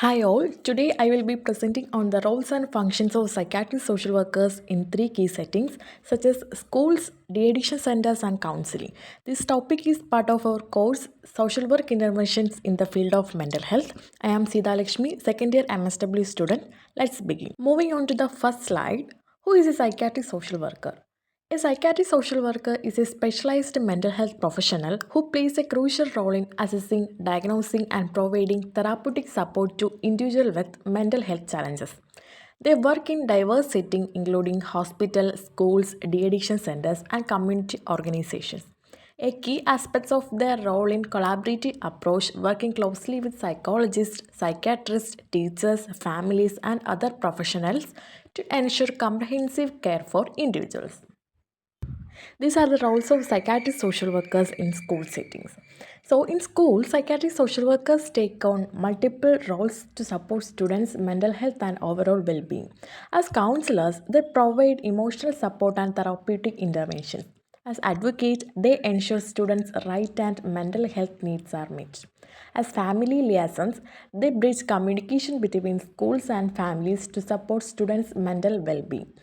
Hi all, today I will be presenting on the roles and functions of psychiatric social workers in three key settings such as schools, de-addiction centers and counseling. This topic is part of our course Social Work Interventions in the Field of Mental Health. I am Seethalekshmi, second year MSW student. Let's begin. Moving on to the first slide, who is a psychiatric social worker? A psychiatric social worker is a specialized mental health professional who plays a crucial role in assessing, diagnosing, and providing therapeutic support to individuals with mental health challenges. They work in diverse settings including hospitals, schools, de-addiction centers, and community organizations. A key aspect of their role in collaborative approach, working closely with psychologists, psychiatrists, teachers, families, and other professionals to ensure comprehensive care for individuals. These are the roles of psychiatric social workers in school settings. So, in school, psychiatric social workers take on multiple roles to support students' mental health and overall well being. As counselors, they provide emotional support and therapeutic interventions. As advocates, they ensure students' right and mental health needs are met. As family liaisons, they bridge communication between schools and families to support students' mental well being.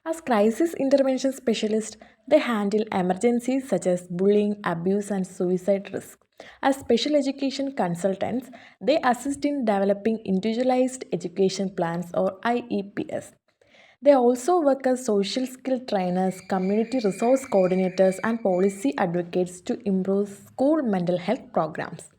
As crisis intervention specialists, they handle emergencies such as bullying, abuse, and suicide risk. As special education consultants, they assist in developing individualized education plans or IEPs. They also work as social skill trainers, community resource coordinators, and policy advocates to improve school mental health programs.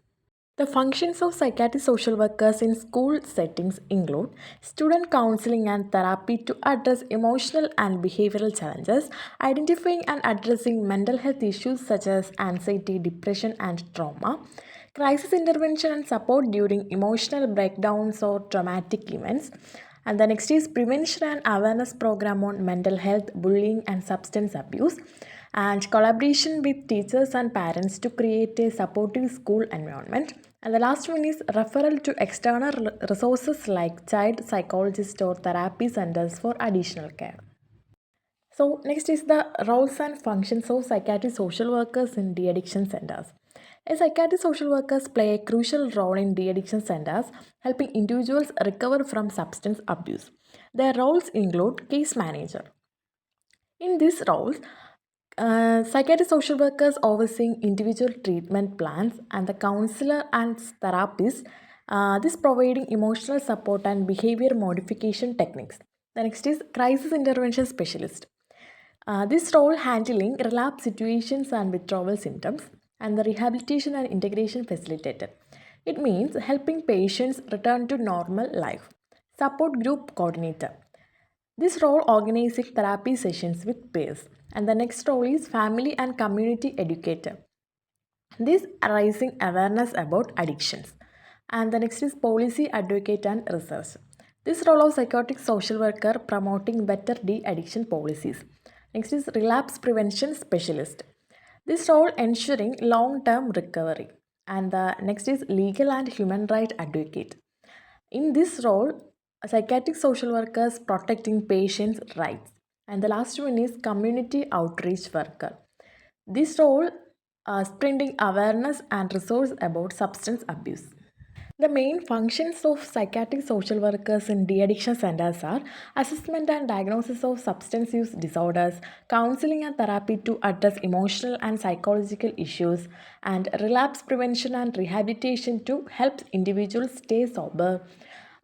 The functions of psychiatric social workers in school settings include student counseling and therapy to address emotional and behavioral challenges, identifying and addressing mental health issues such as anxiety, depression, and trauma, crisis intervention and support during emotional breakdowns or traumatic events. And the next is prevention and awareness program on mental health, bullying, and substance abuse, and collaboration with teachers and parents to create a supportive school environment. And the last one is referral to external resources like child psychologist or therapy centers for additional care. So, next is the roles and functions of psychiatric social workers in de-addiction centers. A psychiatric social workers play a crucial role in de-addiction centers, helping individuals recover from substance abuse. Their roles include case manager. In these roles, psychiatric social workers overseeing individual treatment plans and the counselor and therapist, this providing emotional support and behavior modification techniques. The next is crisis intervention specialist. This role handling relapse situations and withdrawal symptoms, and the rehabilitation and integration facilitator. It means helping patients return to normal life. Support group coordinator. This role organizing therapy sessions with peers. And the next role is family and community educator. This raising awareness about addictions. And the next is policy advocate and research. This role of psychotic social worker promoting better de-addiction policies. Next is relapse prevention specialist. This role ensuring long-term recovery. And the next is legal and human right advocate. In this role, psychiatric social workers protecting patients' rights. And the last one is community outreach worker. This role spreading awareness and resource about substance abuse. The main functions of psychiatric social workers in de-addiction centers are assessment and diagnosis of substance use disorders, counseling and therapy to address emotional and psychological issues, and relapse prevention and rehabilitation to help individuals stay sober,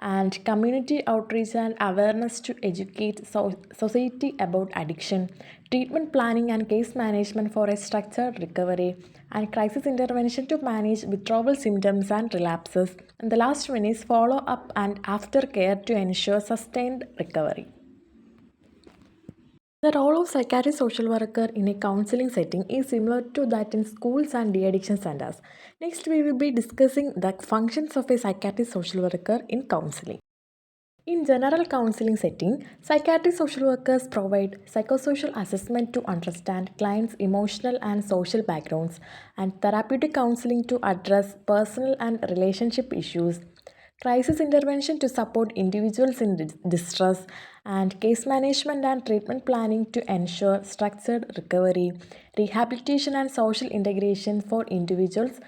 and community outreach and awareness to educate society about addiction, treatment planning and case management for a structured recovery, and crisis intervention to manage withdrawal symptoms and relapses. And the last one is follow up and aftercare to ensure sustained recovery. The role of psychiatric social worker in a counseling setting is similar to that in schools and de-addiction centers. Next, we will be discussing the functions of a psychiatric social worker in counseling. In general counseling setting, psychiatric social workers provide psychosocial assessment to understand clients' emotional and social backgrounds and therapeutic counseling to address personal and relationship issues, crisis intervention to support individuals in distress, and case management and treatment planning to ensure structured recovery, rehabilitation and social integration for individuals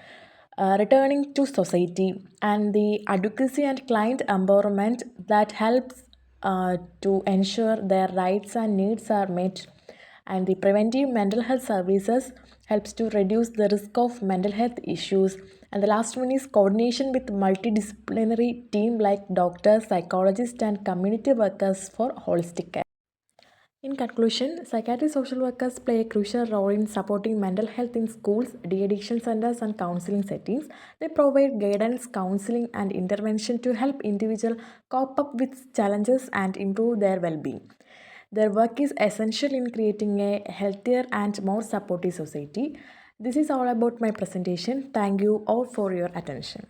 returning to society, and the advocacy and client empowerment that helps to ensure their rights and needs are met, and the preventive mental health services helps to reduce the risk of mental health issues, and the last one is coordination with multidisciplinary team like doctors, psychologists, and community workers for holistic care. In conclusion, psychiatric social workers play a crucial role in supporting mental health in schools, de-addiction centers, and counseling settings. They provide guidance, counseling, and intervention to help individuals cope up with challenges and improve their well-being. Their work is essential in creating a healthier and more supportive society. This is all about my presentation. Thank you all for your attention.